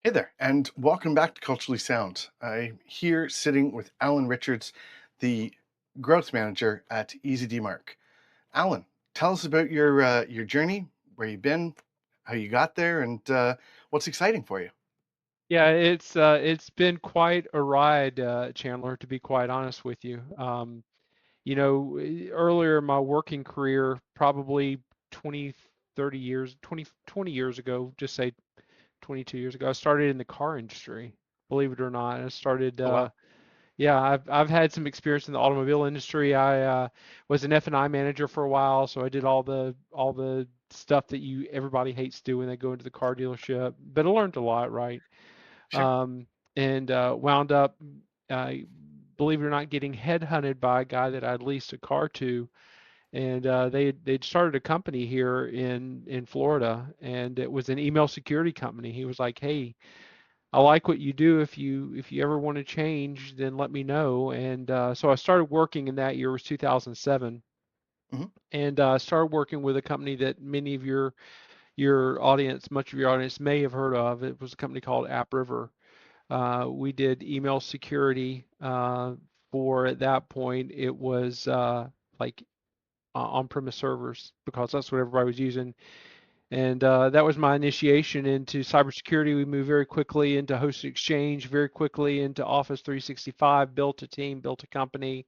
Hey there, and welcome back to Culturally Sound. I'm here sitting with Allan Richards, the growth manager at Easy DMARC. Allan, tell us about your journey, where you've been, how you got there, and what's exciting for you. Yeah, it's been quite a ride, Chandler, to be quite honest with you. Earlier in my working career, probably 20, 30 years, 20 years ago, just say 22 years ago, I started in the car industry, believe it or not. I started, Oh wow. yeah, I've had some experience in the automobile industry. I was an F&I manager for a while, so I did all the stuff that everybody hates doing when they go into the car dealership. But I learned a lot, right? Sure. um, and wound up, uh, believe it or not, getting headhunted by a guy that I'd leased a car to, and they'd started a company here in Florida, and it was an email security company. He was like, "Hey, I like what you do. If you ever want to change, then let me know." And so I started working in that year. It was 2007, Hmm. and started working with a company that many of your audience, much of your audience may have heard of. It was a company called AppRiver. We did email security for at that point it was like on-premise servers because that's what everybody was using. And that was my initiation into cybersecurity. We moved very quickly into hosted exchange, very quickly into Office 365, built a team, built a company.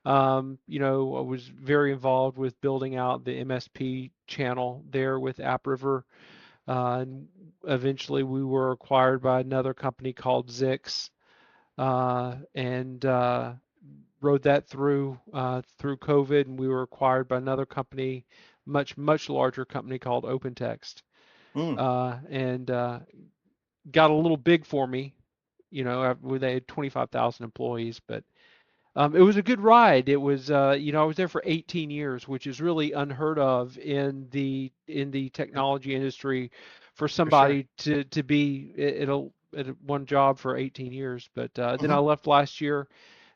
I was very involved with building out the MSP channel there with AppRiver. And eventually we were acquired by another company called Zix, and rode that through COVID, and we were acquired by another company, much larger company called OpenText, Mm. and got a little big for me. Where they had 25,000 employees, but it was a good ride. It was, I was there for 18 years, which is really unheard of in the Yeah, technology industry for for sure. somebody to be at one job for 18 years. But then Hmm. I left last year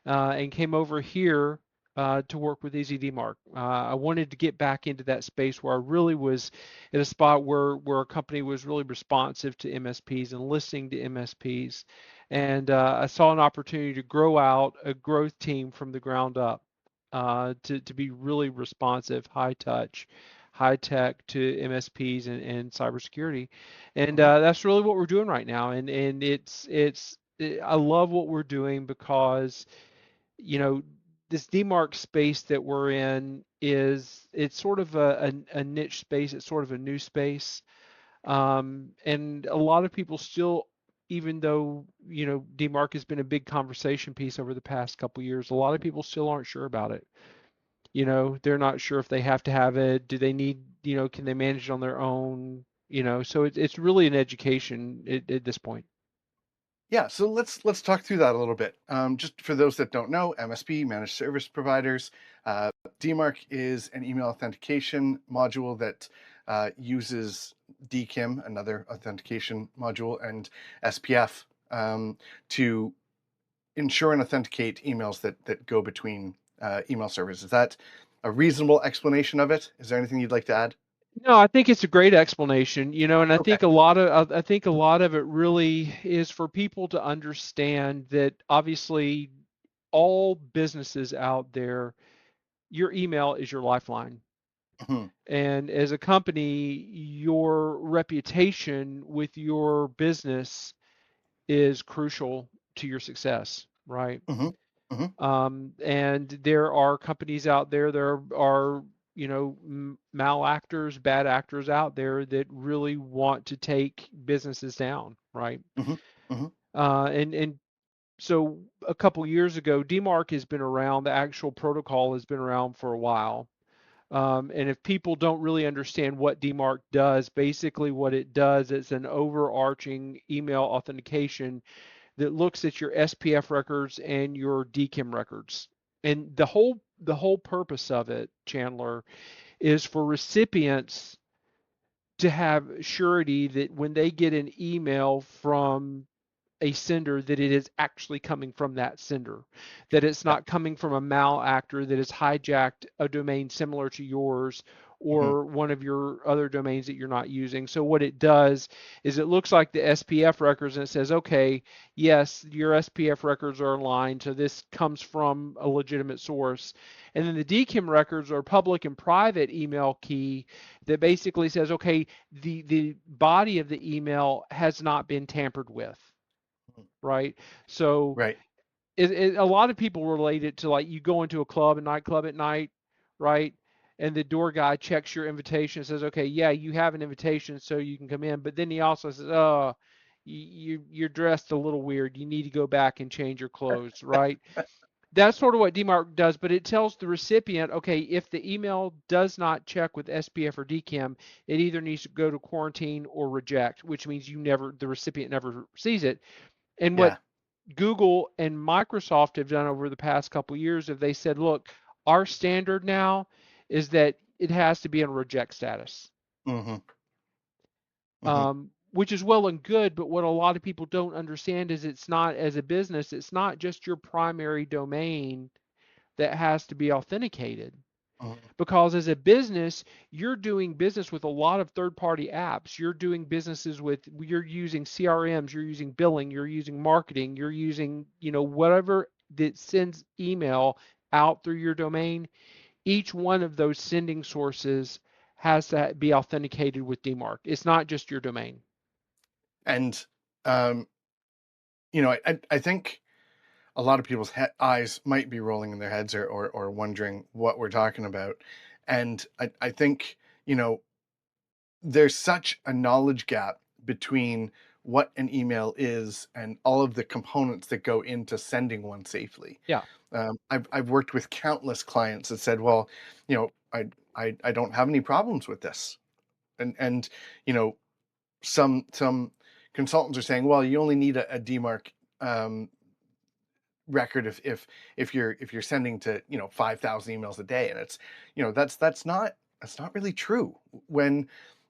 and came over here to work with EasyDMark. I wanted to get back into that space where I really was at a spot where a company was really responsive to MSPs and listening to MSPs. And I saw an opportunity to grow out a growth team from the ground up, to be really responsive, high touch, high tech to MSPs and cybersecurity. And Hmm. that's really what we're doing right now. And I love what we're doing because you know, this DMARC space that we're in it's sort of a niche space. It's sort of a new space. And a lot of people still, even though, DMARC has been a big conversation piece over the past couple years, a lot of people still aren't sure about it. They're not sure if they have to have it. Do they need, can they manage it on their own? So it's really an education at this point. Yeah, so let's talk through that a little bit. Just for those that don't know, MSP, managed service providers, DMARC is an email authentication module that uses DKIM, another authentication module, and SPF to ensure and authenticate emails that go between email servers. Is that a reasonable explanation of it? Is there anything you'd like to add? No, I think it's a great explanation, and I Okay. think a lot of it really is for people to understand that obviously all businesses out there, your email is your lifeline. Mhm. And as a company, your reputation with your business is crucial to your success, right? Mhm. Mhm. And there are companies out there, there are, malactors, bad actors out there that really want to take businesses down, right? Mhm. Mhm. And so a couple years ago, DMARC has been around. The actual protocol has been around for a while. And if people don't really understand what DMARC does, basically what it does is an overarching email authentication that looks at your SPF records and your DKIM records. And the whole purpose of it, Chandler, is for recipients to have surety that when they get an email from a sender, that it is actually coming from that sender, that it's Yeah. not coming from a malactor that has hijacked a domain similar to yours, Hmm. or one of your other domains that you're not using. So what it does is it looks like the SPF records and it says, okay, yes, your SPF records are aligned, so this comes from a legitimate source. And then the DKIM records are public and private email key that basically says, okay, the body of the email has not been tampered with, right? So Right. a lot of people relate it to, like, you go into a nightclub at night, right? And the door guy checks your invitation and says, okay, yeah, you have an invitation, so you can come in. But then he also says, oh, you're dressed a little weird. You need to go back and change your clothes, right? That's sort of what DMARC does, but it tells the recipient, okay, if the email does not check with SPF or DKIM, it either needs to go to quarantine or reject, which means the recipient never sees it. And what Yeah. Google and Microsoft have done over the past couple of years, if they said, look, our standard now is that it has to be in reject status, Hmm. Hmm. which is well and good. But what a lot of people don't understand is it's not, as a business, it's not just your primary domain that has to be authenticated. Hmm. Because as a business, you're doing business with a lot of third-party apps. You're using CRMs, you're using billing, you're using marketing, you're using, whatever that sends email out through your domain. Each one of those sending sources has to be authenticated with DMARC. It's not just your domain. And um, I think a lot of people's eyes might be rolling in their heads, or wondering what we're talking about. And I think, you know, there's such a knowledge gap between what an email is and all of the components that go into sending one safely. Yeah. I've worked with countless clients that said, well, you know, I don't have any problems with this. And you know, some consultants are saying, well, you only need a DMARC um, record if you're sending to 5,000 emails a day. And it's, that's not really true. When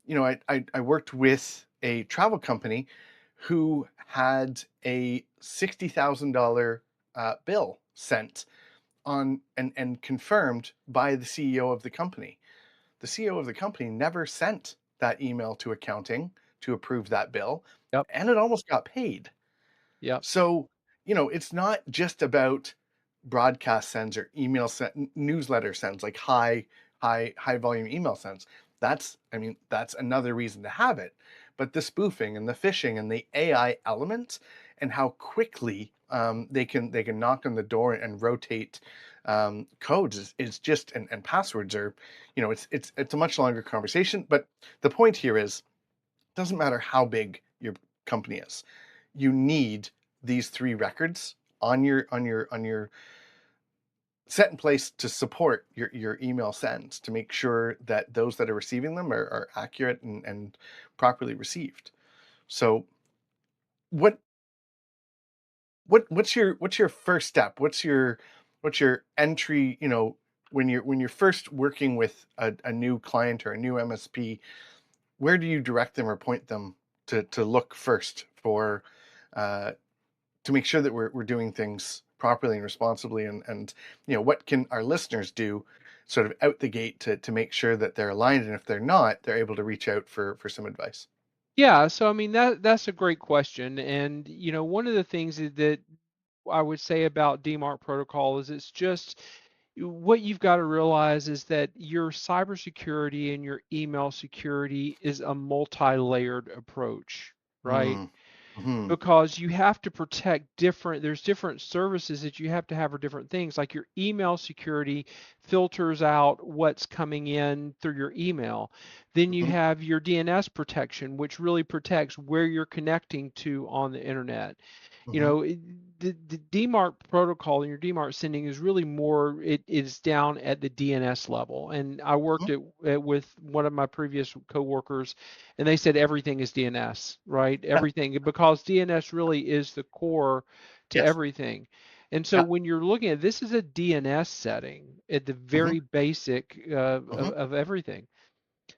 I worked with a travel company who had a $60,000 bill sent on and confirmed by the CEO of the company. The CEO of the company never sent that email to accounting to approve that bill, Yep. and it almost got paid. Yep. So, it's not just about broadcast sends or newsletter sends, like high volume email sends. That's another reason to have it. But the spoofing and the phishing and the AI element, and how quickly they can knock on the door and rotate codes is just, and passwords are, it's a much longer conversation. But the point here is, it doesn't matter how big your company is, you need these three records on your set in place to support your email sends, to make sure that those that are receiving them are accurate and properly received. So what what's your first step? What's your entry, when you're first working with a new client or a new MSP? Where do you direct them or point them to look first for, uh, to make sure that we're doing things properly and responsibly? And what can our listeners do sort of out the gate to make sure that they're aligned, and if they're not, they're able to reach out for some advice? Yeah, so I mean, that's a great question. And one of the things that I would say about DMARC protocol is it's just, what you've got to realize is that your cybersecurity and your email security is a multi-layered approach, right? Mm. Hmm. Because you have to protect there's different services that you have to have for different things. Like your email security filters out what's coming in through your email. Then you Hmm. have your DNS protection, which really protects where you're connecting to on the internet. you Hmm. know it- the DMARC protocol and your DMARC sending is really more, it is down at the DNS level. And I worked with one of my previous coworkers, and they said everything is DNS, right? Everything, because DNS really is the core to Yes. everything. And so Yeah. when you're looking at this, is a DNS setting at the Hmm. very basic Hmm. of everything.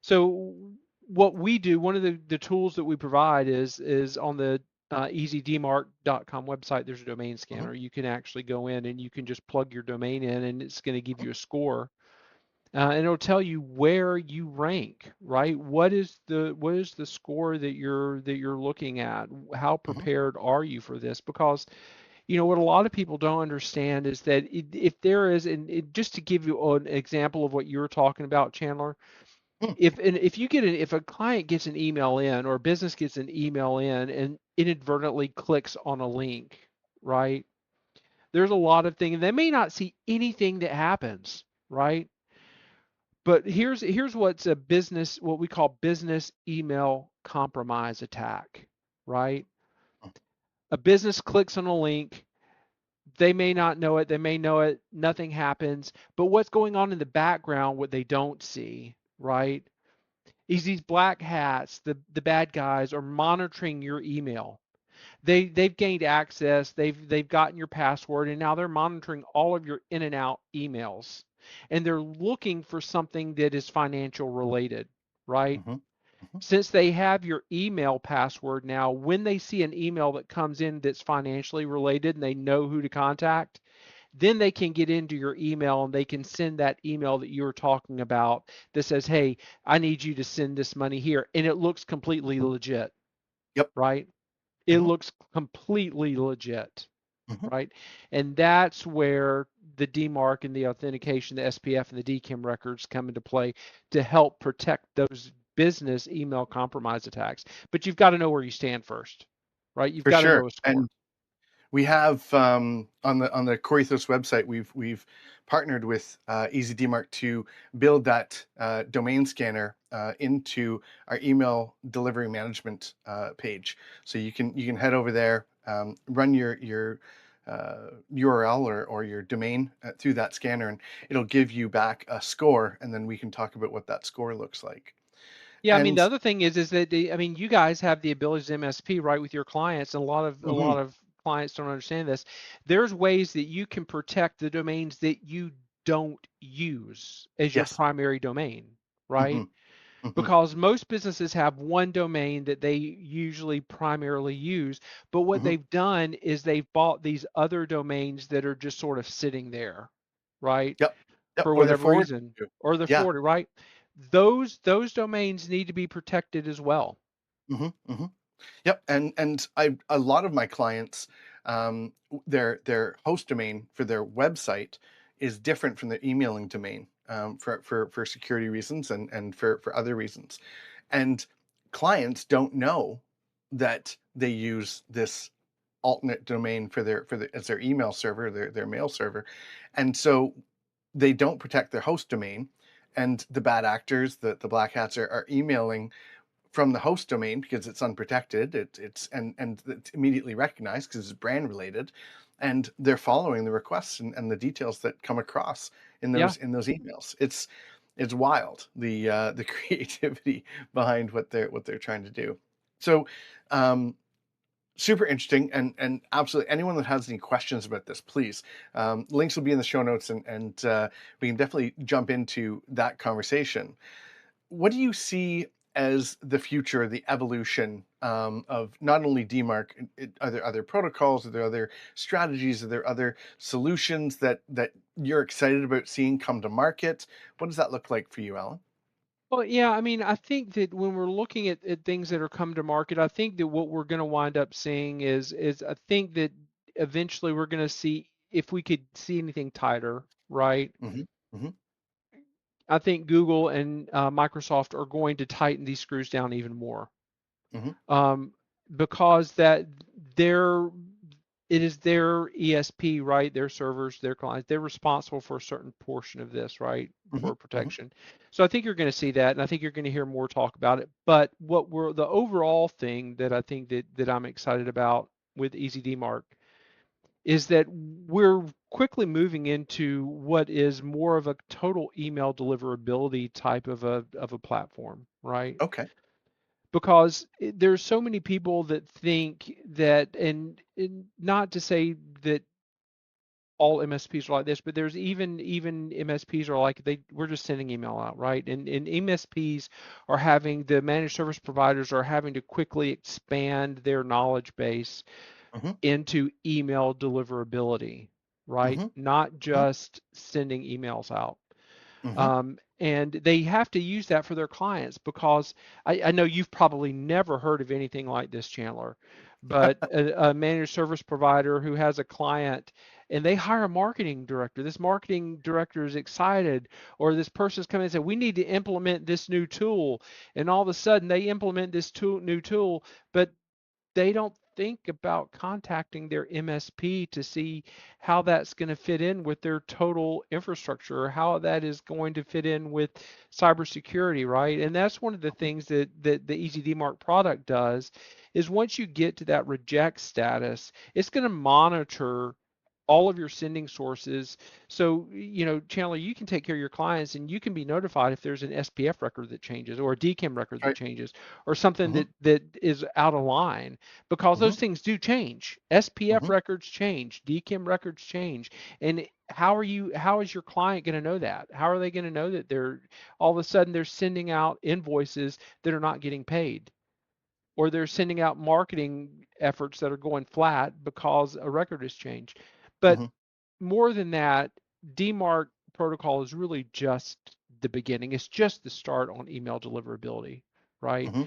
So what we do, one of the tools that we provide is on the easydmark.com website. There's a domain Hmm. scanner. You can actually go in and you can just plug your domain in, and it's going to give you a score. and it'll tell you where you rank, right? What is the score that you're looking at? How Hmm. prepared are you for this? Because what a lot of people don't understand is that if there is, and just to give you an example of what you were talking about, Chandler, if a client gets an email in or a business gets an email in and inadvertently clicks on a link, right? There's a lot of things. They may not see anything that happens, right? But here's what we call business email compromise attack, right? A business clicks on a link, they may not know it, they may know it, nothing happens, but what's going on in the background, what they don't see, right? Is these black hats, the bad guys are monitoring your email. They've gained access, they've gotten your password, and now they're monitoring all of your in and out emails. And they're looking for something that is financial related, right? Hmm. Hmm. Since they have your email password now, when they see an email that comes in that's financially related and they know who to contact, then they can get into your email and they can send that email that you were talking about that says, hey, I need you to send this money here. And it looks completely legit, Yep. right? It Hmm. looks completely legit, Hmm. right? And that's where the DMARC and the authentication, the SPF and the DKIM records come into play to help protect those business email compromise attacks. But you've got to know where you stand first, right? You've For got to sure. know a score. And we have on the Corethos website, we've partnered with EasyDMARC to build that domain scanner into our email delivery management page. So you can head over there, run your URL or your domain through that scanner, and it'll give you back a score, and then we can talk about what that score looks like. Yeah, I mean the And other thing is that I mean you guys have the ability as MSP right with your clients, and a mhm, lot of clients don't understand this. There's ways that you can protect the domains that you don't use as your yes, primary domain, right? hmm, hmm, Because most businesses have one domain that they usually primarily use, but what hmm, they've done is they've bought these other domains that are just sort of sitting there, right? yep, yep, For or they're whatever forward. reason, or they're Yeah. forwarded, right? Those domains need to be protected as well. Hmm. Hmm. Yep, and a lot of my clients, their host domain for their website is different from their emailing domain, for security reasons and for other reasons, and clients don't know that they use this alternate domain for their as their email server, their mail server, and so they don't protect their host domain, and the bad actors, the black hats, are emailing from the host domain because it's unprotected. And it's immediately recognized because it's brand related, and they're following the requests and the details that come across in Yeah. those emails. It's wild, the creativity behind what they're trying to do. So um, super interesting, and absolutely anyone that has any questions about this, please, links will be in the show notes, and we can definitely jump into that conversation. What do you see as the future, the evolution of not only DMARC? Are there other protocols? Are there other strategies? Are there other solutions that you're excited about seeing come to market? What does that look like for you, Alan? Well, yeah, I mean, I think that when we're looking at things that are come to market, I think that what we're going to wind up seeing is I think that eventually we're going to see if we could see anything tighter, right? Hmm. Hmm. I think Google and Microsoft are going to tighten these screws down even more, Hmm. um, because they're it is their ESP, right? Their servers, their clients, they're responsible for a certain portion of this, right? Hmm. For Hmm. protection. So I think you're going to see that, and I think you're going to hear more talk about it. But what we're the overall thing that I think that I'm excited about with EasyDMark is that we're quickly moving into what is more of a total email deliverability type of a platform, right? Okay. Because there's so many people that think that, and not to say that all MSPs are like this, but there's even MSPs are like we're just sending email out, right? And MSPs are having the managed service providers are having to quickly expand their knowledge base Hmm. into email deliverability, right? Hmm. Not Hmm. just sending emails out. Hmm. And they have to use that for their clients because I know you've probably never heard of anything like this, Chandler, but a managed service provider who has a client and they hire a marketing director. This marketing director is excited, or this person's coming and said, we need to implement this new tool. And all of a sudden they implement this new tool, but they don't think about contacting their MSP to see how that's going to fit in with their total infrastructure, or how that is going to fit in with cybersecurity, right? And that's one of the things that the Easy DMARC product does is once you get to that reject status, it's going to monitor all of your sending sources. So, Chandler, you can take care of your clients and you can be notified if there's an SPF record that changes or a DKIM record that Right. changes or something Hmm. that is out of line because Hmm. those things do change. SPF Hmm. records change, DKIM records change. And how is your client going to know that? How are they going to know that they're all of a sudden they're sending out invoices that are not getting paid? Or they're sending out marketing efforts that are going flat because a record has changed. But Hmm. more than that, DMARC protocol is really just the beginning. It's just the start on email deliverability, right? Hmm.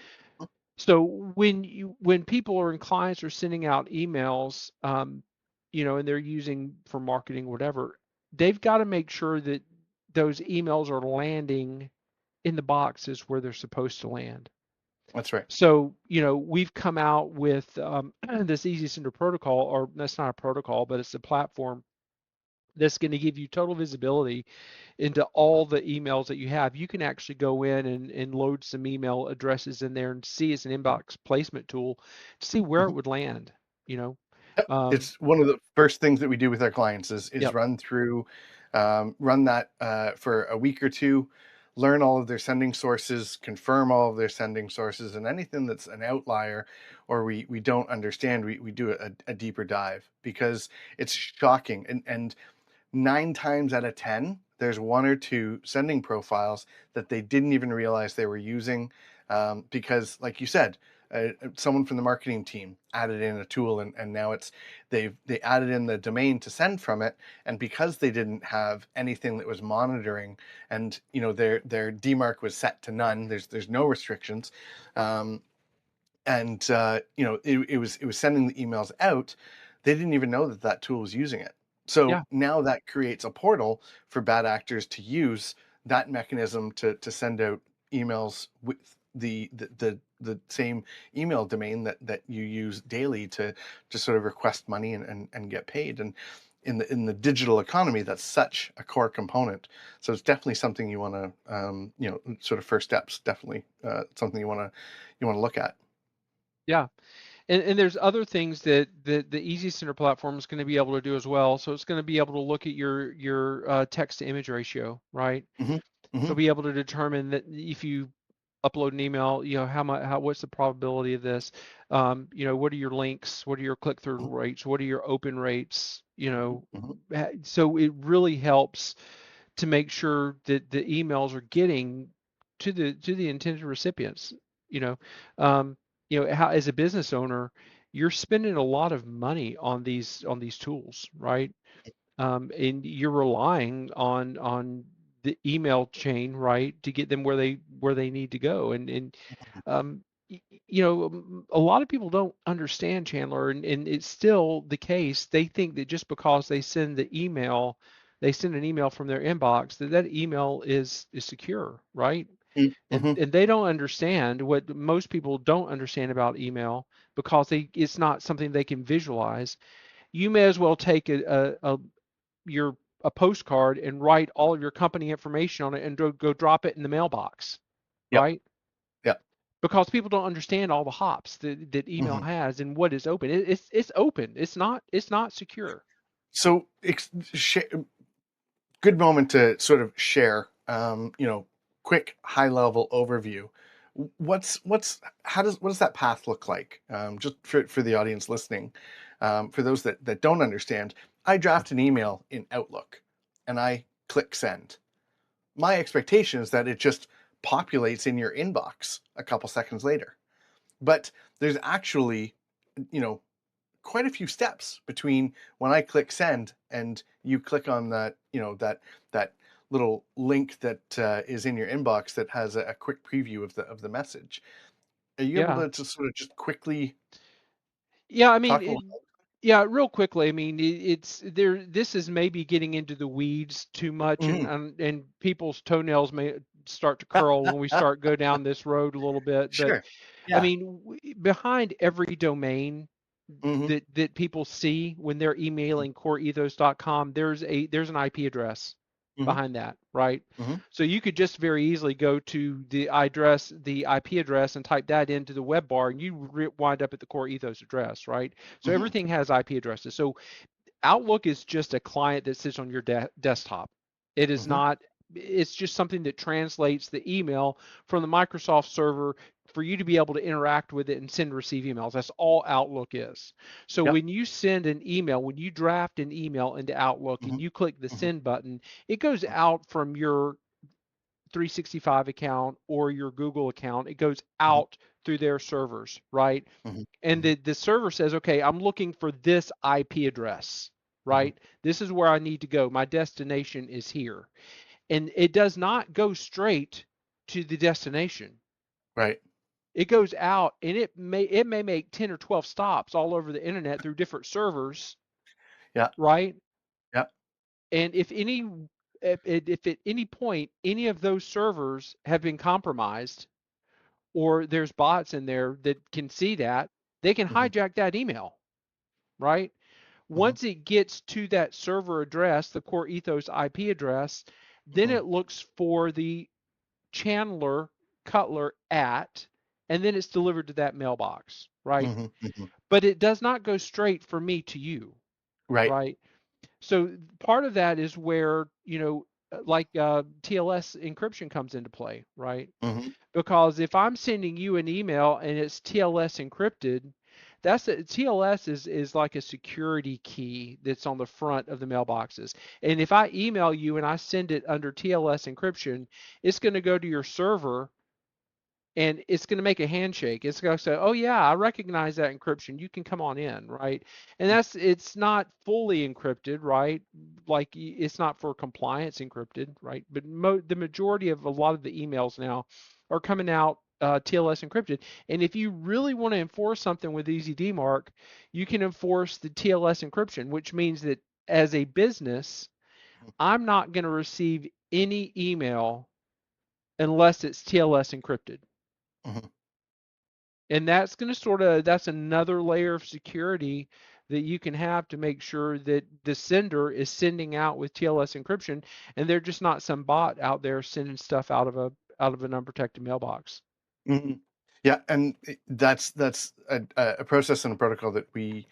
So when people or clients are sending out emails, and they're using for marketing, whatever, they've got to make sure that those emails are landing in the boxes where they're supposed to land. That's right. So, we've come out with this Easy Sender protocol, or that's not a protocol, but it's a platform that's going to give you total visibility into all the emails that you have. You can actually go in and load some email addresses in there and see it's an inbox placement tool to see where it Mhm. would land, you know. Yep. Um, It's one of the first things that we do with our clients is yep. run through, run that for a week or two, learn all of their sending sources, confirm all of their sending sources, and anything that's an outlier or we don't understand, we do a deeper dive because it's shocking. And 9 times out of 10, there's one or two sending profiles that they didn't even realize they were using because, like you said, someone from the marketing team added in a tool, and now they added in the domain to send from it, and because they didn't have anything that was monitoring, and their DMARC was set to none. There's no restrictions, and it was sending the emails out. They didn't even know that that tool was using it. So Yeah. now that creates a portal for bad actors to use that mechanism to send out emails with the same email domain that you use daily to sort of request money and get paid. And in the digital economy, that's such a core component. So it's definitely something you want to sort of first steps, definitely something you want to look at. Yeah. And there's other things that the Easy Center platform is going to be able to do as well. So it's going to be able to look at your text to image ratio, right? Hmm. So Hmm. be able to determine that if you upload an email, what's the probability of this? What are your links? What are your click-through rates? What are your open rates? Hmm. So it really helps to make sure that the emails are getting to the intended recipients. You know, um, how as a business owner, you're spending a lot of money on these tools, right? And you're relying on the email chain, right, to get them where they need to go. And um, a lot of people don't understand, Chandler, and it's still the case. They think that just because they send an email from their inbox, that email is secure, right? And Hmm. and they don't understand what most people don't understand about email because it's not something they can visualize. You may as well take your a postcard and write all of your company information on it and go drop it in the mailbox, Yep. right? Yep. Because people don't understand all the hops that email Hmm. has and what is open. It's open. It's not secure. So, good moment to sort of share, quick high level overview. What does that path look like? Just for the audience listening, for those that don't understand, I draft an email in Outlook, and I click send. My expectation is that it just populates in your inbox a couple seconds later. But there's actually, you know, quite a few steps between when I click send and you click on that little link that is in your inbox that has a quick preview of the message. Are you able Yeah. to sort of just quickly Yeah, I mean, talk a little? yeah, real quickly. I mean, it's there. This is maybe getting into the weeds too much, Mhm. and people's toenails may start to curl when we start go down this road a little bit. But Sure. I Yeah. mean, behind every domain Mhm. that people see when they're emailing coreethos.com, there's an IP address Mhm. behind that, right? Mhm. So you could just very easily go to the IP address, and type that into the web bar, and you wind up at the core ethos address, right? So Mhm. everything has IP addresses. So Outlook is just a client that sits on your desktop. It is Mhm. not, it's just something that translates the email from the Microsoft server for you to be able to interact with it and send and receive emails. That's all Outlook is. So Yep. when you send an email, when you draft an email into Outlook and Mhm. you click the Mhm. send button, it goes out from your 365 account or your Google account. It goes Mhm. out through their servers, right? Mhm. And Mhm. the server says, okay, I'm looking for this IP address, Mhm. right? This is where I need to go. My destination is here. And it does not go straight to the destination. Right. It goes out, and it may make 10 or 12 stops all over the internet through different servers, Yeah. right? Yeah. And if at any point any of those servers have been compromised, or there's bots in there that can see that, they can Mhm. hijack that email, right? Mhm. Once it gets to that server address, the core ethos IP address, then Mhm. it looks for the Chandler Cutler at, and then it's delivered to that mailbox, right? Mhm. Mhm. But it does not go straight from me to you, Right. right? So part of that is where, like TLS encryption comes into play, right? Mhm. Because if I'm sending you an email and it's TLS encrypted, TLS is like a security key that's on the front of the mailboxes. And if I email you and I send it under TLS encryption, it's going to go to your server, and it's going to make a handshake. It's going to say, "Oh yeah, I recognize that encryption. You can come on in," right? And it's not fully encrypted, right? Like it's not for compliance encrypted, right? But the majority of a lot of the emails now are coming out TLS encrypted. And if you really want to enforce something with Easy DMARC, you can enforce the TLS encryption, which means that as a business, I'm not going to receive any email unless it's TLS encrypted. Mhm. And that's going to that's another layer of security that you can have to make sure that the sender is sending out with TLS encryption, and they're just not some bot out there sending stuff out of an unprotected mailbox. Mhm. Yeah, and that's a process and a protocol that we,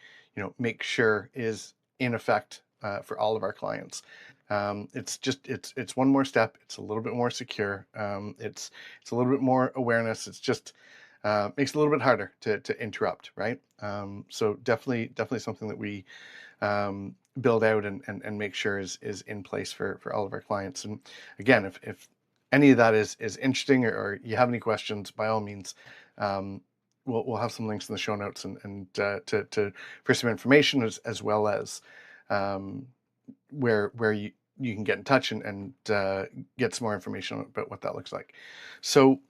make sure is in effect for all of our clients. It's just it's one more step. It's a little bit more secure. It's a little bit more awareness. It's just makes it a little bit harder to interrupt, right? So definitely something that we build out and make sure is in place for all of our clients. And again, if any of that is interesting, or you have any questions, by all means, um, we'll have some links in the show notes and to for some information as well as um, where you can get in touch and get some more information about what that looks like. So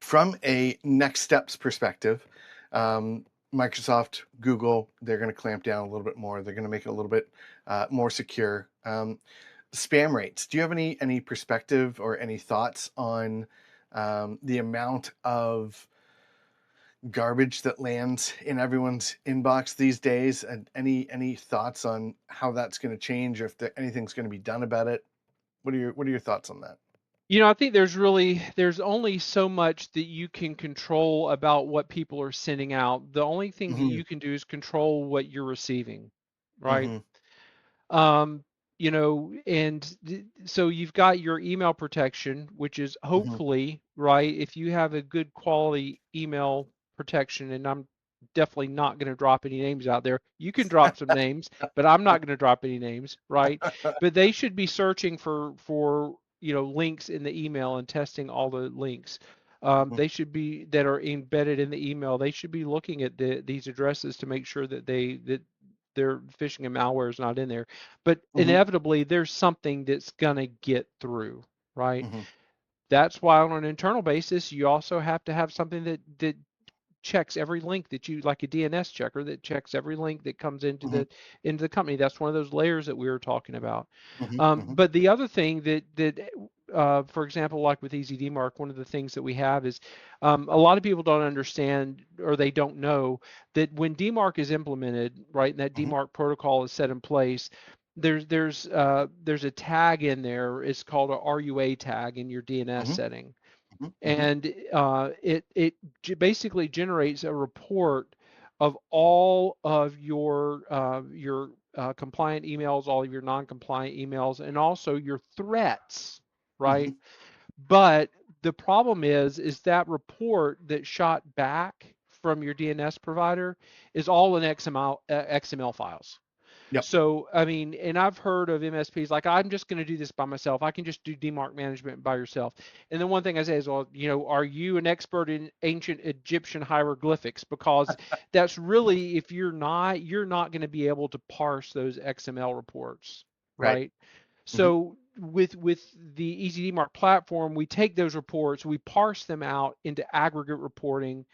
from a next steps perspective, um, Microsoft, Google, they're going to clamp down a little bit more. They're going to make it a little bit more secure. Spam rates. Do you have any perspective or any thoughts on the amount of garbage that lands in everyone's inbox these days? And any thoughts on how that's going to change, or if anything's going to be done about it? What are your thoughts on that? I think there's only so much that you can control about what people are sending out. The only thing that Hmm. you can do is control what you're receiving, right? Hmm. Um, and so you've got your email protection, which is Hmm. hopefully, right, if you have a good quality email protection, and I'm definitely not going to drop any names out there. You can drop some names, but I'm not going to drop any names, right? But they should be searching for links in the email and testing all the links. They should be that are embedded in the email. They should be looking at these addresses to make sure that their phishing and malware is not in there. But Mm-hmm. inevitably, there's something that's going to get through, right? Mm-hmm. That's why on an internal basis, you also have to have something that checks every link that you, like a DNS checker that checks every link that comes Mm-hmm. into the company. That's one of those layers that we were talking about. Mm-hmm. Mm-hmm. But the other thing for example, like with EasyDMARC, one of the things that we have is a lot of people don't understand or they don't know that when DMARC is implemented, right, and that Mm-hmm. DMARC protocol is set in place, there's a tag in there. It's called a RUA tag in your DNS Mm-hmm. setting, Mm-hmm. and it basically generates a report of all of your compliant emails, all of your non-compliant emails, and also your threats, Mm-hmm. right? But the problem is that report that shot back from your DNS provider is all in XML files. Yep. So, I mean, and I've heard of MSPs like, I'm just going to do this by myself. I can just do DMARC management by yourself. And then one thing I say is, well, are you an expert in ancient Egyptian hieroglyphics? Because that's really, if you're not going to be able to parse those XML reports, Right. right? Mm-hmm. So with the EasyDMARC platform, we take those reports, we parse them out into aggregate reporting,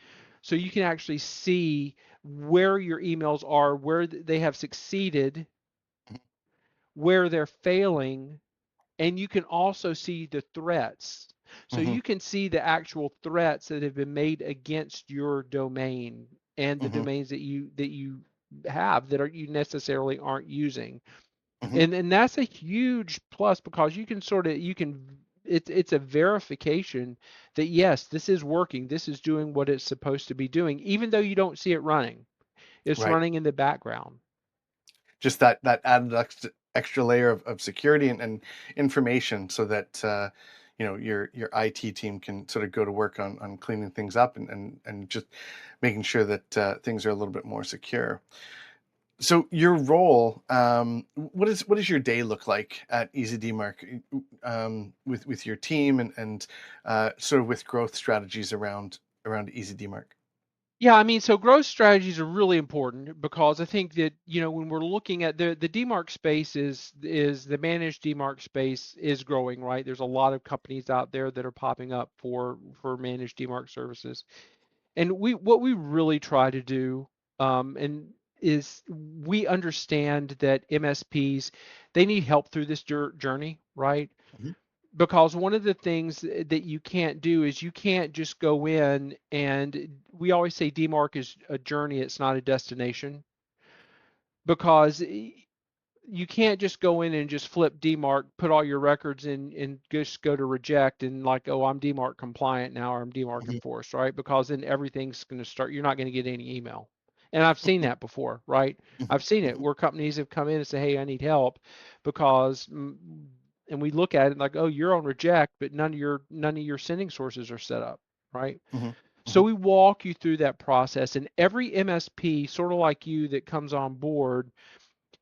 so you can actually see where your emails are, where they have succeeded, where they're failing, and you can also see the threats. So Mm-hmm. you can see the actual threats that have been made against your domain and the Mm-hmm. domains that you have that you necessarily aren't using. Mm-hmm. And that's a huge plus because it's a verification that yes, this is working, this is doing what it's supposed to be doing, even though you don't see it running. It's Right. running in the background. Just that added extra layer of security and information, so that your IT team can sort of go to work on cleaning things up and just making sure that things are a little bit more secure. So your role, what does your day look like at EasyDMARC, with your team and sort of with growth strategies around EasyDMARC? Yeah, I mean, so growth strategies are really important because I think that, when we're looking at the DMARC space is the managed DMARC space is growing, right? There's a lot of companies out there that are popping up for managed DMARC services. And what we really try to do, and is we understand that MSPs, they need help through this journey, right? Hmm. Because one of the things that you can't do is you can't just go in, and we always say DMARC is a journey, it's not a destination, because you can't just go in and just flip DMARC, put all your records in, and just go to reject and like, oh, I'm DMARC compliant now, or I'm DMARC Hmm. enforced, right? Because then everything's going to start, you're not going to get any email. And I've seen that before, right? Hmm. I've seen it Hmm. where companies have come in and say, hey, I need help because, and we look at it like, oh, you're on reject, but none of your sending sources are set up, right? Hmm. So Hmm. we walk you through that process, and every MSP, sort of like you, that comes on board,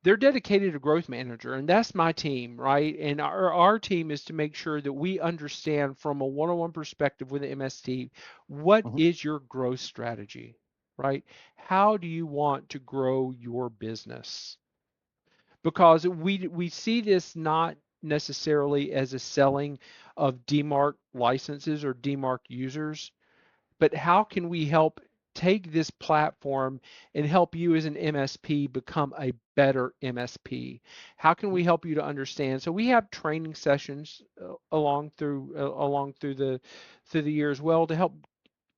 they're dedicated to growth manager, and that's my team, right? And our team is to make sure that we understand from a one-on-one perspective with the MSP, what Hmm. is your growth strategy, right? How do you want to grow your business? Because we see this not necessarily as a selling of DMARC licenses or DMARC users, but how can we help take this platform and help you as an MSP become a better MSP? How can we help you to understand? So we have training sessions along through the year as well to help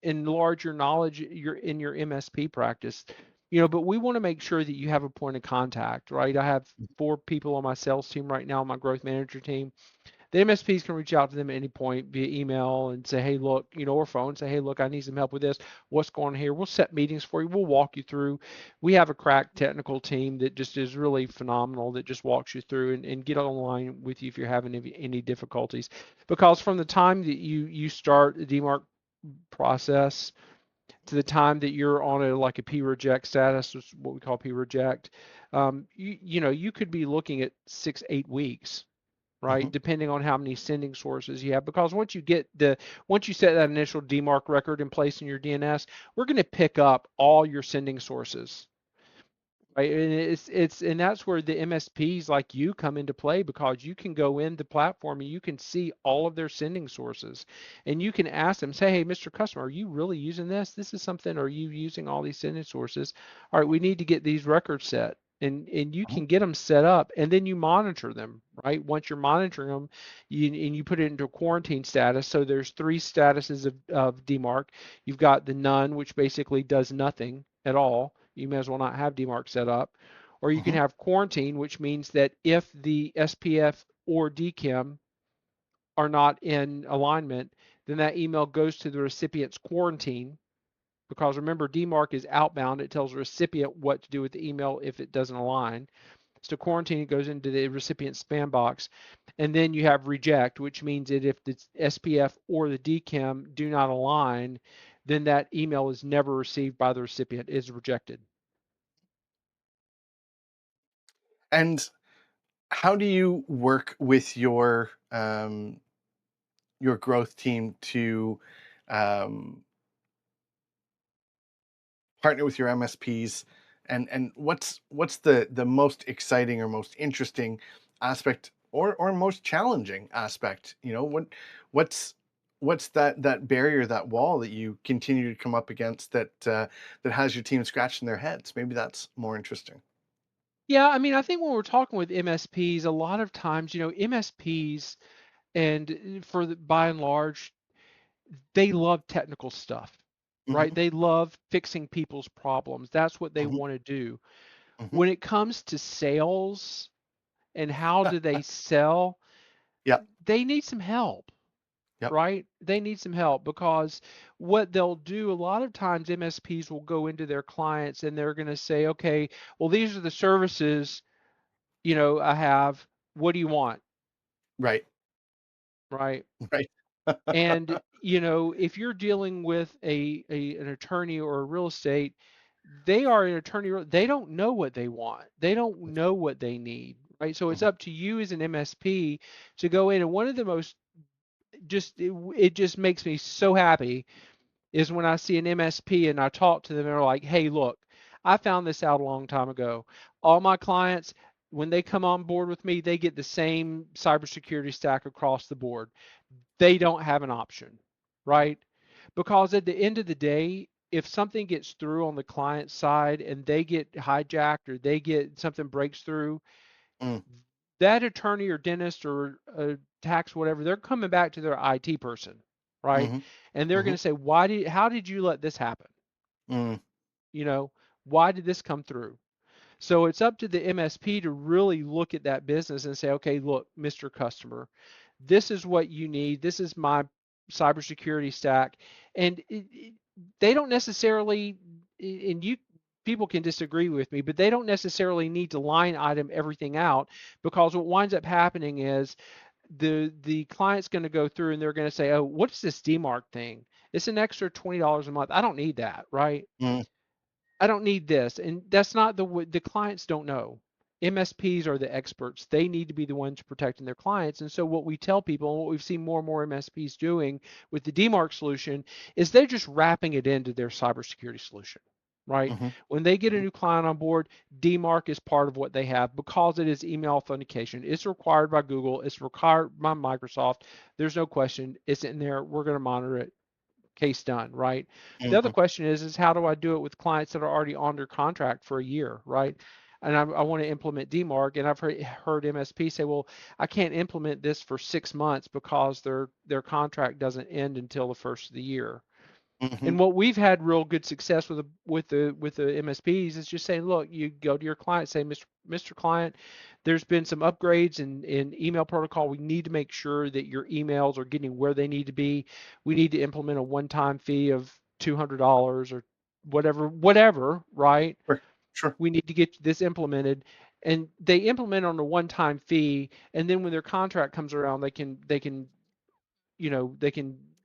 enlarge your knowledge in your MSP practice. But we want to make sure that you have a point of contact, right? I have 4 people on my sales team right now, my growth manager team. The MSPs can reach out to them at any point via email and say, hey, look, or phone, say, hey, look, I need some help with this. What's going on here? We'll set meetings for you. We'll walk you through. We have a crack technical team that just is really phenomenal, that just walks you through and get online with you if you're having any difficulties. Because from the time that you start the DMARC process to the time that you're on like a P reject status, which is what we call P reject, you could be looking at 6-8 weeks, right? Hmm. Depending on how many sending sources you have. Because once you set that initial DMARC record in place in your DNS, we're going to pick up all your sending sources. Right, and and that's where the MSPs like you come into play, because you can go in the platform and you can see all of their sending sources, and you can ask them, say, hey, Mr. Customer, are you really using this? This is something, are you using all these sending sources? All right, we need to get these records set. And you Mhm. can get them set up, and then you monitor them, right? Once you're monitoring them, you put it into quarantine status. So there's three statuses of DMARC. You've got the none, which basically does nothing at all. You may as well not have DMARC set up. Or you can Mhm. have quarantine, which means that if the SPF or DKIM are not in alignment, then that email goes to the recipient's quarantine. Because remember, DMARC is outbound. It tells the recipient what to do with the email if it doesn't align. So quarantine goes into the recipient's spam box. And then you have reject, which means that if the SPF or the DKIM do not align, then that email is never received by the recipient, is rejected. And how do you work with your growth team to um, partner with your MSPs, and what's the most exciting or most interesting aspect, or most challenging aspect? What's what's that barrier, that wall that you continue to come up against, that has your team scratching their heads? Maybe that's more interesting. Yeah, I mean, I think when we're talking with MSPs, a lot of times, MSPs and by and large, they love technical stuff, right? Hmm. They love fixing people's problems. That's what they Hmm. want to do. Hmm. When it comes to sales and how do they sell, Yep. they need some help, Yep. right? They need some help, because what they'll do a lot of times, MSPs will go into their clients and they're going to say, okay, well, these are the services, I have. What do you want? Right. Right. Right. And if you're dealing with an attorney or a real estate, they are an attorney. They don't know what they want. They don't know what they need. Right. So it's Mhm. up to you as an MSP to go in. And one of the most it just makes me so happy is when I see an MSP and I talk to them and they're like, hey, look, I found this out a long time ago. All my clients, when they come on board with me, they get the same cybersecurity stack across the board. They don't have an option, right? Because at the end of the day, if something gets through on the client side and they get hijacked or they get something breaks through, Mm. that attorney or dentist or tax whatever, they're coming back to their IT person, right? Mhm. And they're going Mhm. to say, how did you let this happen? Mm. You know, why did this come through? So it's up to the MSP to really look at that business and say, okay, look, Mr. Customer, this is what you need. This is my cybersecurity stack. And they don't necessarily, and you people can disagree with me, but they don't necessarily need to line item everything out, because what winds up happening is the client's going to go through and they're going to say, oh, what is this DMARC thing? It's an extra $20 a month. I don't need that, right? Mm. I don't need this. And that's not the clients don't know. MSPs are the experts. They need to be the ones protecting their clients. And so what we tell people, and what we've seen more and more MSPs doing with the DMARC solution, is they're just wrapping it into their cybersecurity solution, right? Mhm. When they get a Mhm. new client on board, DMARC is part of what they have, because it is email authentication. It's required by Google. It's required by Microsoft. There's no question. It's in there. We're going to monitor it. Case done, right? The other Mhm. question is how do I do it with clients that are already under contract for a year, right? And I want to implement DMARC, and I've heard MSP say, well, I can't implement this for 6 months because their contract doesn't end until the first of the year. Mhm. And what we've had real good success with the MSPs is just saying, look, you go to your client, say, Mr. Client, there's been some upgrades in email protocol. We need to make sure that your emails are getting where they need to be. We need to implement a one-time fee of $200 or whatever, right? Sure. Sure. We need to get this implemented. And they implement on a one-time fee, and then when their contract comes around, they can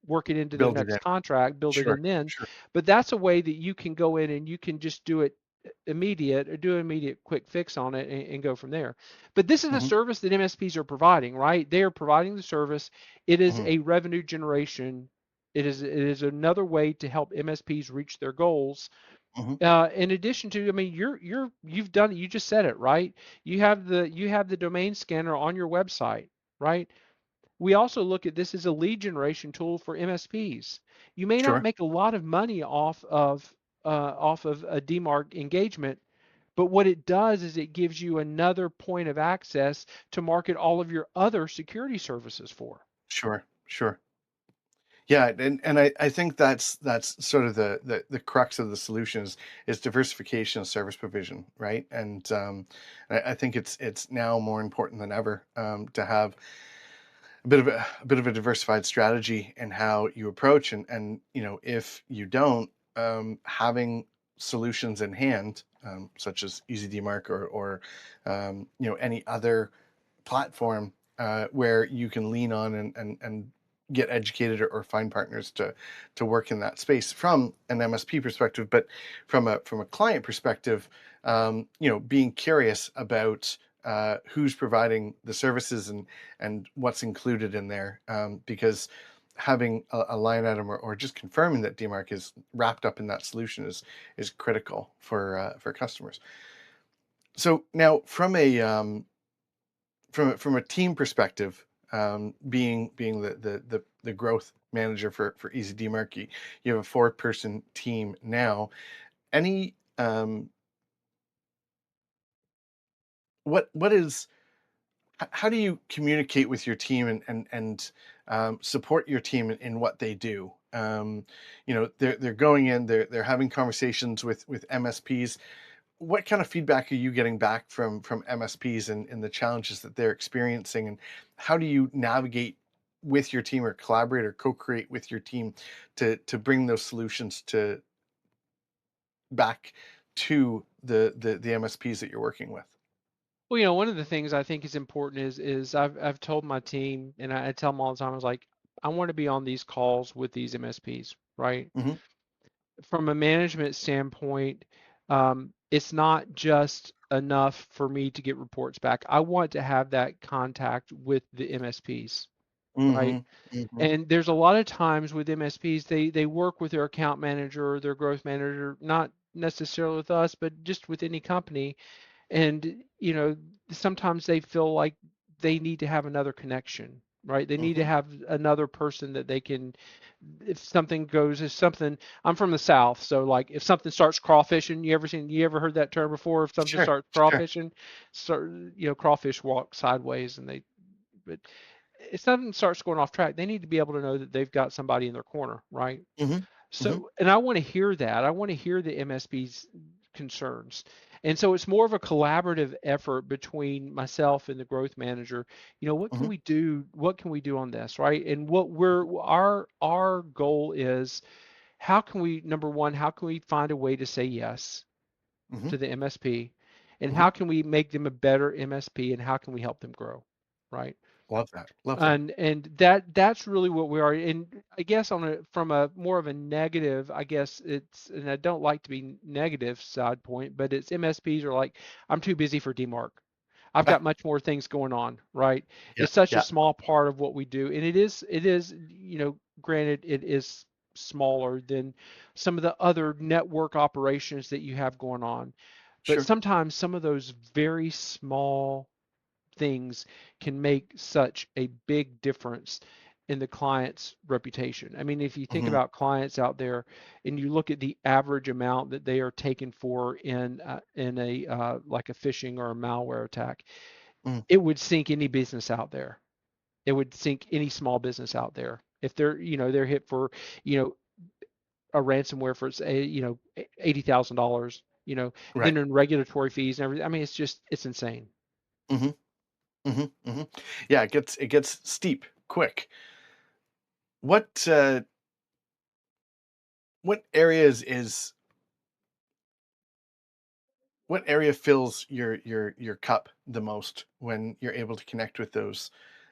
work it into their Build it in. next contract, build it Sure. in then. Sure. But that's a way that you can go in and you can just do it immediate, or do an immediate quick fix on it, and go from there. But this is a Mhm. service that MSPs are providing, right? They are providing the service. It is Mhm. a revenue generation. It is another way to help MSPs reach their goals. Mhm. In addition to, I mean, you've done it. You just said it, right? You have the domain scanner on your website, right? We also look at this as a lead generation tool for MSPs. You may not Sure. make a lot of money off of a DMARC engagement, but what it does is it gives you another point of access to market all of your other security services for. Sure. Sure. Yeah, and I think that's sort of the crux of the solution is diversification of service provision, right? And I think it's now more important than ever to have a bit of a diversified strategy in how you approach, and if you don't, having solutions in hand, such as EasyDMark or any other platform where you can lean on and get educated or find partners to work in that space from an MSP perspective, but from a client perspective, being curious about who's providing the services and what's included in there, because having a line item or just confirming that DMARC is wrapped up in that solution is critical for customers. So now from a team perspective, being the growth manager for Easy DMARC, you have a 4-person team now. Any what is how do you communicate with your team and support your team in what they do? They're going in, they're having conversations with MSPs. What kind of feedback are you getting back from MSPs and the challenges that they're experiencing, and how do you navigate with your team or collaborate or co-create with your team to bring those solutions to back to the MSPs that you're working with? Well, one of the things I think is important is I've told my team, and I tell them all the time, I was like, I want to be on these calls with these MSPs, right? Hmm. From a management standpoint, it's not just enough for me to get reports back. I want to have that contact with the MSPs, right? Hmm. Hmm. And there's a lot of times with MSPs, they work with their account manager or their growth manager, not necessarily with us, but just with any company. And sometimes they feel like they need to have another connection, right? They need to Hmm. have another person that they can, if something, I'm from the South, so like if something starts crawfishing, you ever heard that term before? If something Sure, starts sure. crawfishing, start, crawfish walk sideways, but if something starts going off track, they need to be able to know that they've got somebody in their corner, right? Hmm. Hmm. So, and I want to hear that. I want to hear the MSP's concerns. And so it's more of a collaborative effort between myself and the growth manager. What can Hmm. we do? What can we do on this, right? And what our goal is, how can we, number one, how can we find a way to say yes Hmm. to the MSP? And Hmm. how can we make them a better MSP and how can we help them grow, right? Love that. Love that. And that's really what we are. And I guess from a more of a negative, I guess it's, and I don't like to be negative side point, but it's MSPs are like, I'm too busy for DMARC. I've got much more things going on, right? Yeah, It's such a yeah, small part of what we do, and it is, granted, it is smaller than some of the other network operations that you have going on, but sure. sometimes some of those very small things can make such a big difference in the client's reputation. I mean, if you think Hmm. about clients out there and you look at the average amount that they are taken for in a like a phishing or a malware attack, Mm. it would sink any business out there. It would sink any small business out there if they're hit for you know a ransomware for $80,000. Right. Then in regulatory fees and everything. I mean, it's insane. Hmm. Hmm. Hmm. Yeah, it gets steep quick. What what areas is what area fills your cup the most when you're able to connect with those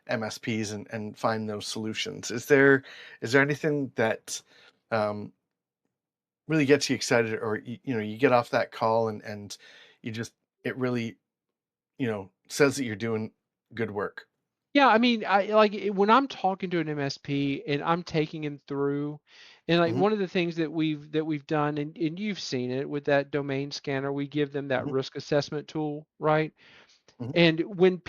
MSPs and find those solutions? Is there anything that um, really gets you excited, or you get off that call and you just it really says that you're doing good work? Yeah, I mean, when I'm talking to an MSP and I'm taking him through And like Mhm. one of the things that we've done, and you've seen it with that domain scanner, we give them that Mhm. risk assessment tool, right? Mhm. And when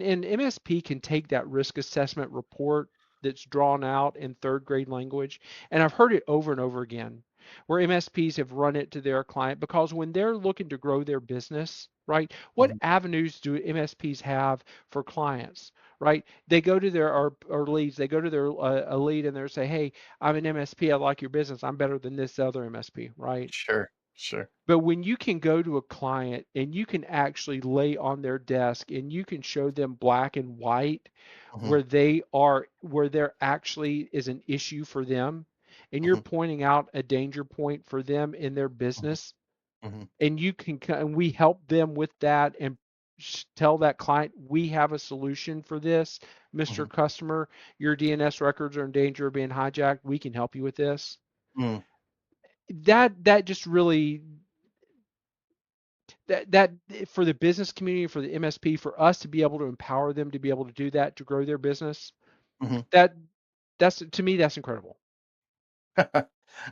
an MSP can take that risk assessment report that's drawn out in third grade language, and I've heard it over and over again, where MSPs have run it to their client because when they're looking to grow their business, right? What Mhm. avenues do MSPs have for clients, right? They go to their or leads, they go to their a lead and they say, hey, I'm an MSP, I like your business, I'm better than this other MSP, right? Sure. Sure. But when you can go to a client and you can actually lay on their desk and you can show them black and white Mhm. where there actually is an issue for them, and you're Mhm. pointing out a danger point for them in their Mhm. business, Mhm. and and we help them with that and tell that client we have a solution for this, Mr. Mhm. Customer, your DNS records are in danger of being hijacked. We can help you with this. Mm. That just really that for the business community, for the MSP, for us to be able to empower them to be able to do that to grow their business, Mhm. that that's to me that's incredible.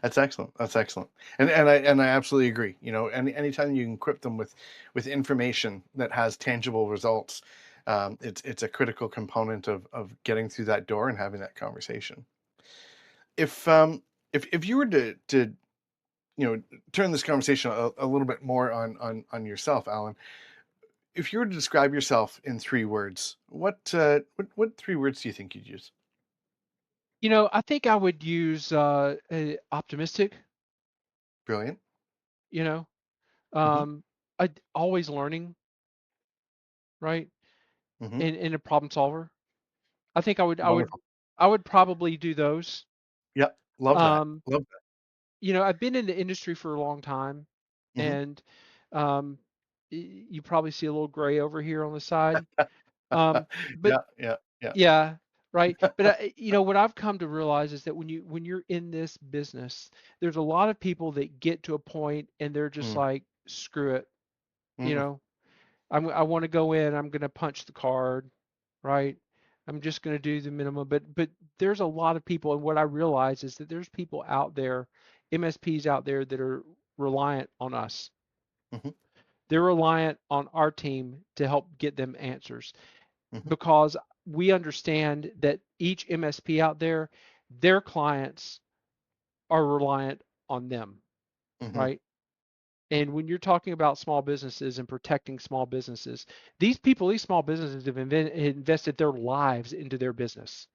That's excellent. That's excellent. And I absolutely agree. Anytime you can equip them with information that has tangible results, it's a critical component of getting through that door and having that conversation. If if you were to turn this conversation a little bit more on yourself, Alan, if you were to describe yourself in 3 words, what 3 words do you think you'd use? I think I would use optimistic. Brilliant. You know, Hmm. always learning, right? Hmm. And a problem solver. I think Wonderful. I would probably do those. Yep. Love that. Um, Love that. I've been in the industry for a long time, Hmm. and um, you probably see a little gray over here on the side. But Yeah. Yeah. Yeah. yeah, right. But what I've come to realize is that when you're in this business, there's a lot of people that get to a point and they're just Mm. like, screw it. You Mm. know, I want to go in, I'm going to punch the card, right? I'm just going to do the minimum. But there's a lot of people, and what I realize is that there's people out there, MSPs out there that are reliant on us. Mhm. They're reliant on our team to help get them answers Mhm. because we understand that each MSP out there, their clients are reliant on them, Mhm. right? And when you're talking about small businesses and protecting small businesses, these small businesses have invested their lives into their business,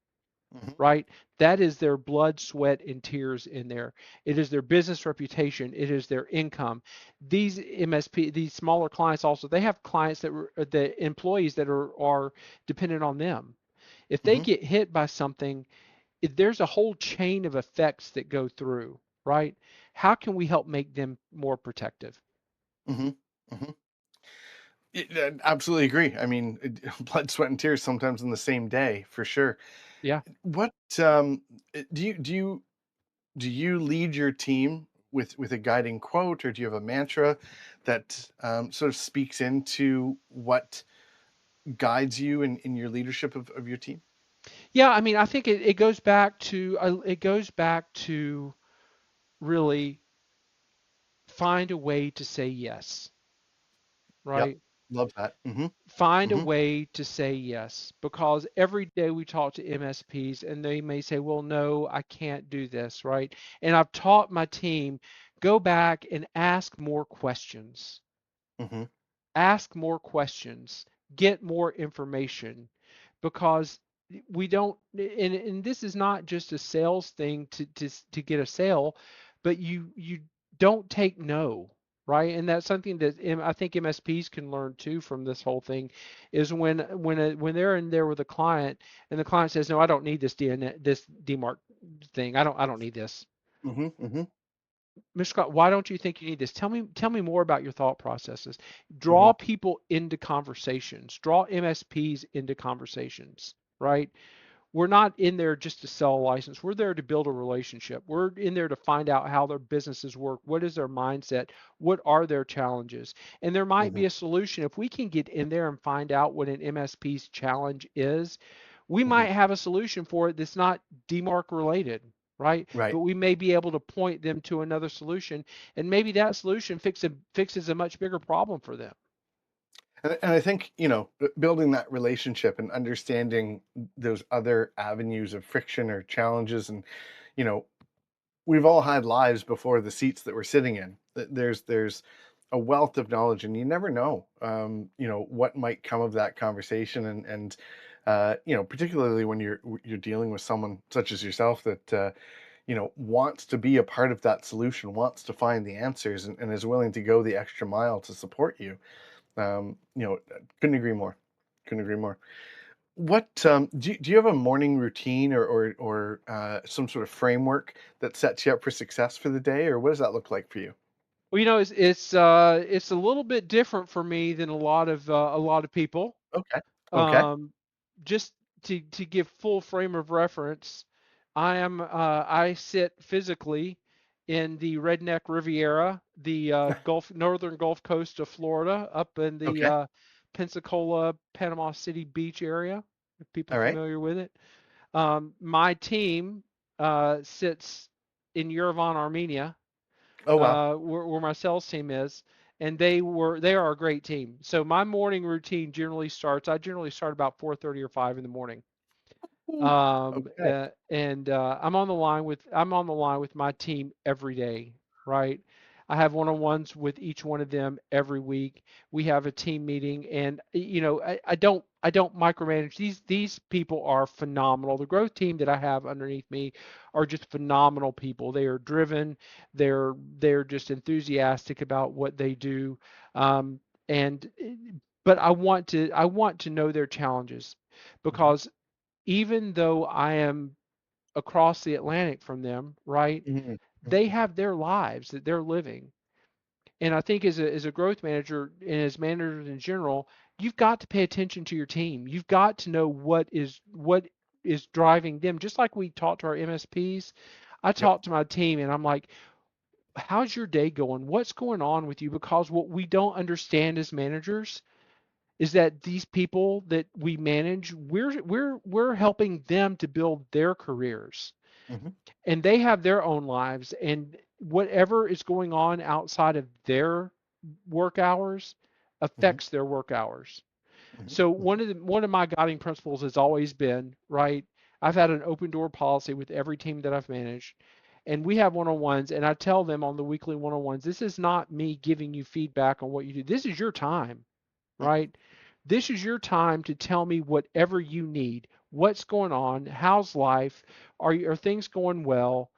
Mhm. right? That is their blood, sweat, and tears in there. It is their business reputation. It is their income. These MSP, these smaller clients also, they have clients the employees that are dependent on them. If they Mhm. get hit by something, there's a whole chain of effects that go through, right? How can we help make them more protective? Mhm. Mhm. Absolutely agree. I mean, blood, sweat, and tears sometimes in the same day, for sure. Yeah. What do you lead your team with a guiding quote, or do you have a mantra that sort of speaks into what guides you in your leadership of your team? Yeah, I mean, I think it goes back to really find a way to say yes, Yep. right? Love that. Hmm. Find a Hmm. way to say yes because every day we talk to MSPs and they may say, well, no, I can't do this, right? And I've taught my team go back and Hmm. ask more questions, get more information because we don't and this is not just a sales thing to get a sale, but you don't take no, right? And that's something that I think MSPs can learn too from this whole thing is when they're in there with a client and the client says, "No, I don't need this DMARC thing. I don't need this." Hmm. Hmm. Mr. Scott, why don't you think you need this? Tell me more about your thought processes. Hmm. Draw people into conversations. Draw MSPs into conversations, right? We're not in there just to sell a license. We're there to build a relationship. We're in there to find out how their businesses work. What is their mindset? What are their challenges? And there might Hmm. be a solution. If we can get in there and find out what an MSP's challenge is, we Hmm. might have a solution for it that's not DMARC related. right? Right. But we may be able to point them to another solution, and maybe that solution fixes a much bigger problem for them. And I think, building that relationship and understanding those other avenues of friction or challenges, and, you know, we've all had lives before the seats that we're sitting in. There's a wealth of knowledge, and you never know, what might come of that conversation, and particularly when you're dealing with someone such as yourself that wants to be a part of that solution, wants to find the answers, and is willing to go the extra mile to support you. Couldn't agree more. Couldn't agree more. What do you have a morning routine, or some sort of framework that sets you up for success for the day, or what does that look like for you? Well, it's a little bit different for me than a lot of people. Okay. Okay. Um, just to give full frame of reference, I sit physically in the Redneck Riviera, the northern Gulf Coast of Florida, up in the Okay. Pensacola, Panama City beach area, if people All right. familiar with it. My team sits in Yerevan, Armenia, Oh wow. where my sales team is, and they are a great team. So my morning routine generally starts. I generally start about 4:30 or 5 in the morning. Ooh, okay. And I'm on the line with my team every day, right? I have one-on-ones with each one of them every week. We have a team meeting, and I don't micromanage. These people are phenomenal. The growth team that I have underneath me are just phenomenal people. They are driven. They're just enthusiastic about what they do. Um, and but I want to know their challenges, Hmm. because even though I am across the Atlantic from them, right? Hmm. They have their lives that they're living. And I think as a growth manager and as managers in general, you've got to pay attention to your team. You've got to know what is driving them. Just like we talk to our MSPs, I Yep. talk to my team and I'm like, how's your day going? What's going on with you? Because what we don't understand as managers is that these people that we manage, we're helping them to build their careers, Hmm. and they have their own lives, and whatever is going on outside of their work hours Hmm. affects their work hours. Hmm. So Hmm. one of my guiding principles has always been, right, I've had an open door policy with every team that I've managed, and we have one-on-ones, and I tell them on the weekly one-on-ones, this is not me giving you feedback on what you do. This is your time, Hmm. right? This is your time to tell me whatever you need. What's going on? How's life? Are things going well?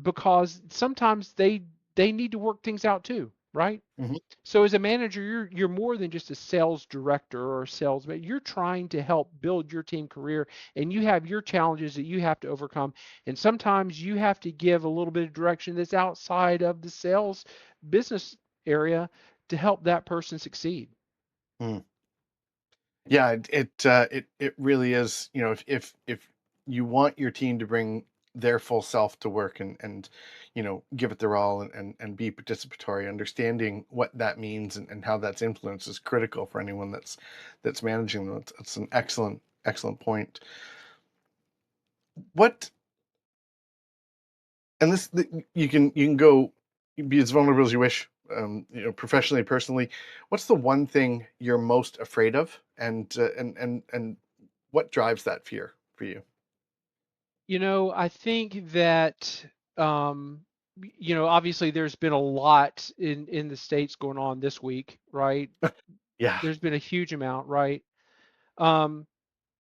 Because sometimes they need to work things out too, right? Hmm. So as a manager, you're more than just a sales director or a salesman. You're trying to help build your team career, and you have your challenges that you have to overcome. And sometimes you have to give a little bit of direction that's outside of the sales business area to help that person succeed. Hmm. Yeah, it really is. If you want your team to bring their full self to work, and give it their all, and be participatory, understanding what that means, and how that's influenced is critical for anyone that's managing them. It's an excellent point. What and this you can go be as vulnerable as you wish. Professionally, personally, what's the one thing you're most afraid of, and what drives that fear for you? I think that obviously there's been a lot in the states going on this week, right? Yeah. There's been a huge amount, right? Um,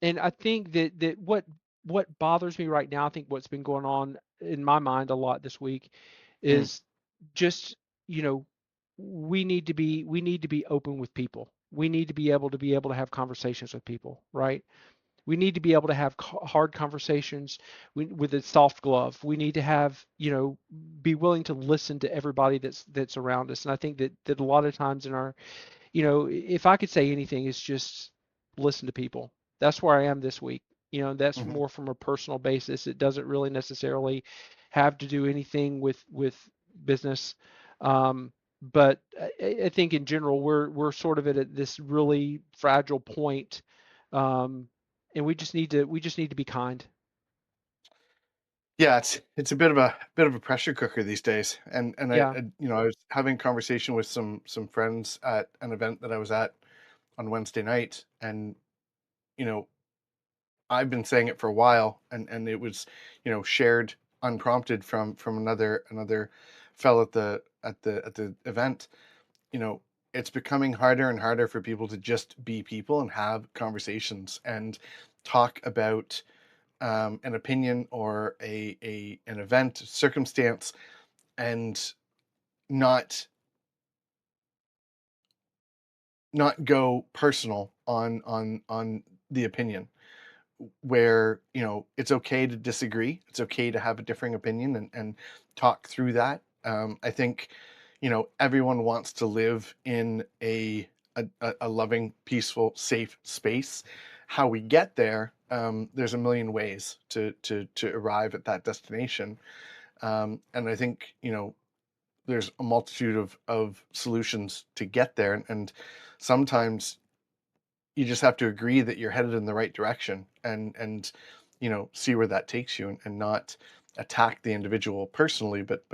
and I think that what bothers me right now, I think what's been going on in my mind a lot this week Mm, is just, you know, we need to be open with people. We need to be able to have conversations with people, right? We need to be able to have hard conversations with a soft glove. We need to have, be willing to listen to everybody that's around us. And I think that a lot of times in our, if I could say anything, it's just listen to people. That's where I am this week. That's mhm, more from a personal basis. It doesn't really necessarily have to do anything with business. But I think in general we're sort of at this really fragile point, um, and we just need to be kind. Yeah, it's a bit of a pressure cooker these days, and Yeah. I was having a conversation with some friends at an event that I was at on Wednesday night, and you know I've been saying it for a while, and it was shared unprompted from another fellow at the event. you know it's becoming harder and harder for people to just be people and have conversations and talk about an opinion or an event circumstance, and not not go personal on the opinion, where it's okay to disagree, it's okay to have a differing opinion, and talk through that. I think everyone wants to live in a loving, peaceful, safe space. How we get there, there's a million ways to arrive at that destination. And I think there's a multitude of solutions to get there, and sometimes you just have to agree that you're headed in the right direction, and see where that takes you, and not attack the individual personally, but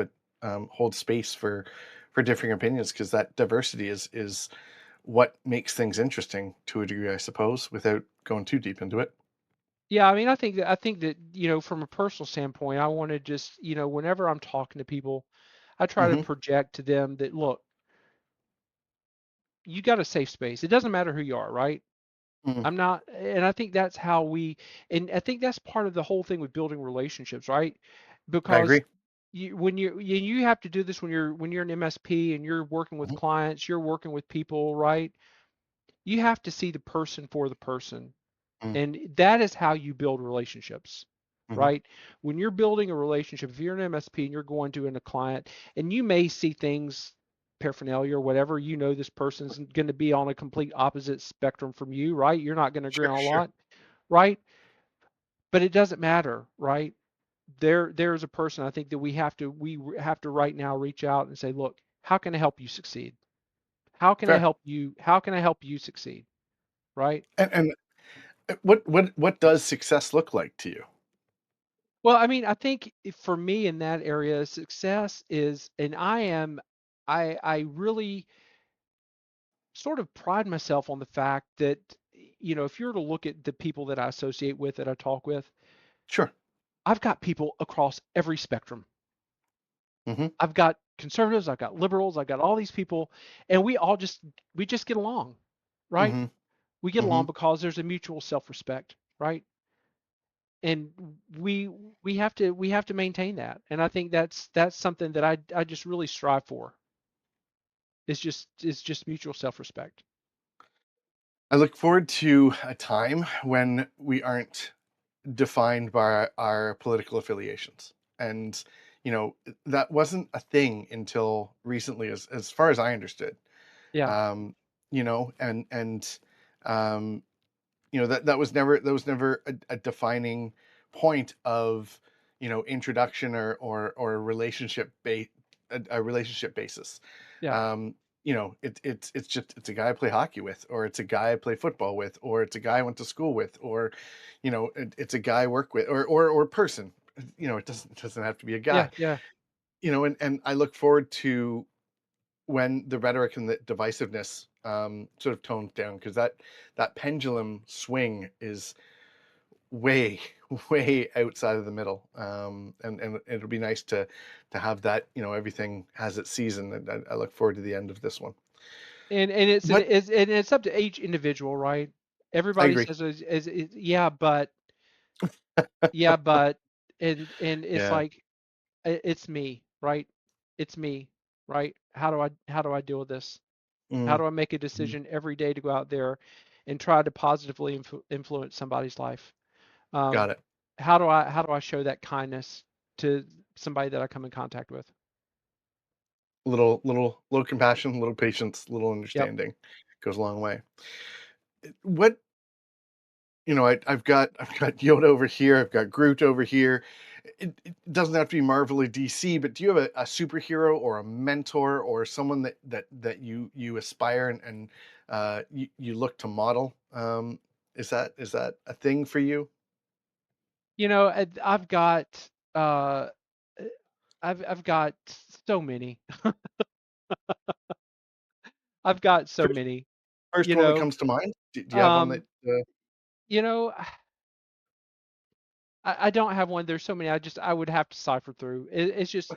hold space for differing opinions, because that diversity is what makes things interesting to a degree, I suppose, without going too deep into it. Yeah, I mean, I think that, from a personal standpoint, I want to just, whenever I'm talking to people, I try to Hmm. project to them that, look, you got a safe space. It doesn't matter who you are, right? Hmm. I'm not, and I think that's how and I think that's part of the whole thing with building relationships, right? I Because agree. you have to do this when you're an MSP and you're working with Hmm. clients, you're working with people, right? You have to see the person for the person. And that is how you build relationships, Hmm. right? When you're building a relationship, if you're an MSP and you're going to a client and you may see things, paraphernalia or whatever, this person's going to be on a complete opposite spectrum from you, right? You're not going to agree Sure, on a sure. lot, right? But it doesn't matter, right? There's a person I think that we have to right now reach out and say, look, how can I help you succeed? Fair. How can I help you succeed? Right? And what does success look like to you? Well, I mean, I think for me in that area, success is, and I really sort of pride myself on the fact that, if you were to look at the people that I associate with, that I talk with, Sure. I've got people across every spectrum. Hmm. I've got conservatives, I've got liberals, I've got all these people, and we just get along, right? Hmm. We get Hmm. along because there's a mutual self-respect, right? And we we have to maintain that, and I think that's something that I just really strive for. It's just mutual self-respect. I look forward to a time when we aren't defined by our political affiliations. And that wasn't a thing until recently, as far as I understood. Yeah, um and um that was never a defining point of introduction, or a a relationship basis. yeah, um it's a guy I play hockey with, or it's a guy I play football with, or it's a guy I went to school with, or it's a guy I work with, or person. It doesn't have to be a yeah, guy. yeah. And I look forward to when the rhetoric and the divisiveness sort of tones down, because that pendulum swing is way way outside of the middle. And it'll be nice to have that. Everything has its season, and I look forward to the end of this one. And What it's up to each individual, right? I Everybody agree. says, yeah, but, and it's Yeah. like, it's me, right? It's me, right? How do I deal with this? How Mhm. do I make a Mhm. decision every day to go out there and try to positively influence somebody's life? Got Um, it. how do I show that kindness to somebody that I come in contact with? Little compassion, little patience, little Yep. understanding goes a long way. What I've got Yoda over here, I've got Groot over here. It doesn't have to be Marvel or DC, but do you have a superhero or a mentor, or someone that you aspire, and you look to model? Is that a thing for you? I've got. Uh, eh, I've got so many. I've got so First, many. first You one that know, comes to mind. Do you have one that? um, you know, I don't have one. There's so many. I would have to cipher through. It's just,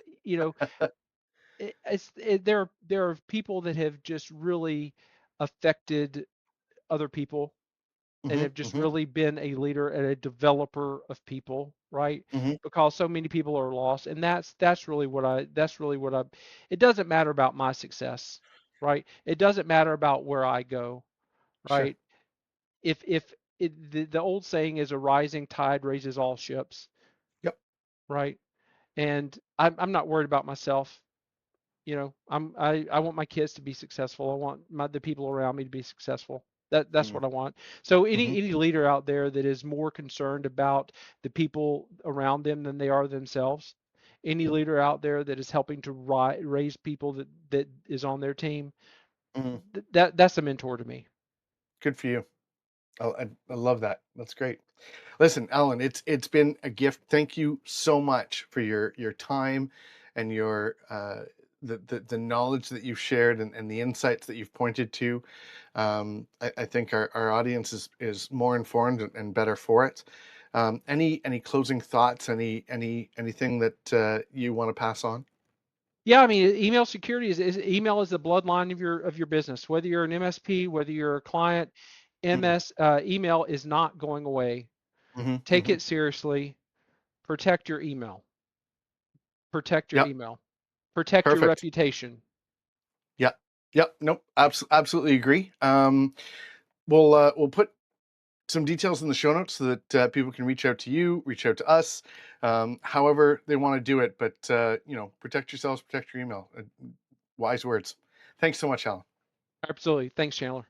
there are people that have just really affected other people and Mhm, have just mhm, really been a leader and a developer of people, right? mhm. Because so many people are lost, and that's really what I. It doesn't matter about my success, right? It doesn't matter about where I go, Sure. right? If the old saying is a rising tide raises all ships, Yep. right? And I'm not worried about myself. I want my kids to be successful. I want the people around me to be successful. That's Mm, what I want. So mhm, any leader out there that is more concerned about the people around them than they are themselves, any leader out there that is helping to raise people that is on their team, mhm. that's a mentor to me. Good for you. I love that. That's great. Listen, Alan, it's been a gift. Thank you so much for your time and your the knowledge that you've shared and the insights that you've pointed to. I think our audience is more informed and better for it. Any closing thoughts? Anything that you want to pass on? Yeah, I mean, email security email is the bloodline of your business. Whether you're an MSP, whether you're a client, Mm, email is not going away. hmm, Take hmm. it seriously. Protect your email. Protect your Yep. email. Protect your Perfect. reputation. Yep. Yep. Nope. Absolutely agree. We'll put some details in the show notes so that people can reach out to you, reach out to us, however they want to do it. But protect yourselves, protect your email. Wise words. Thanks so much, Alan. Absolutely. Thanks, Chandler.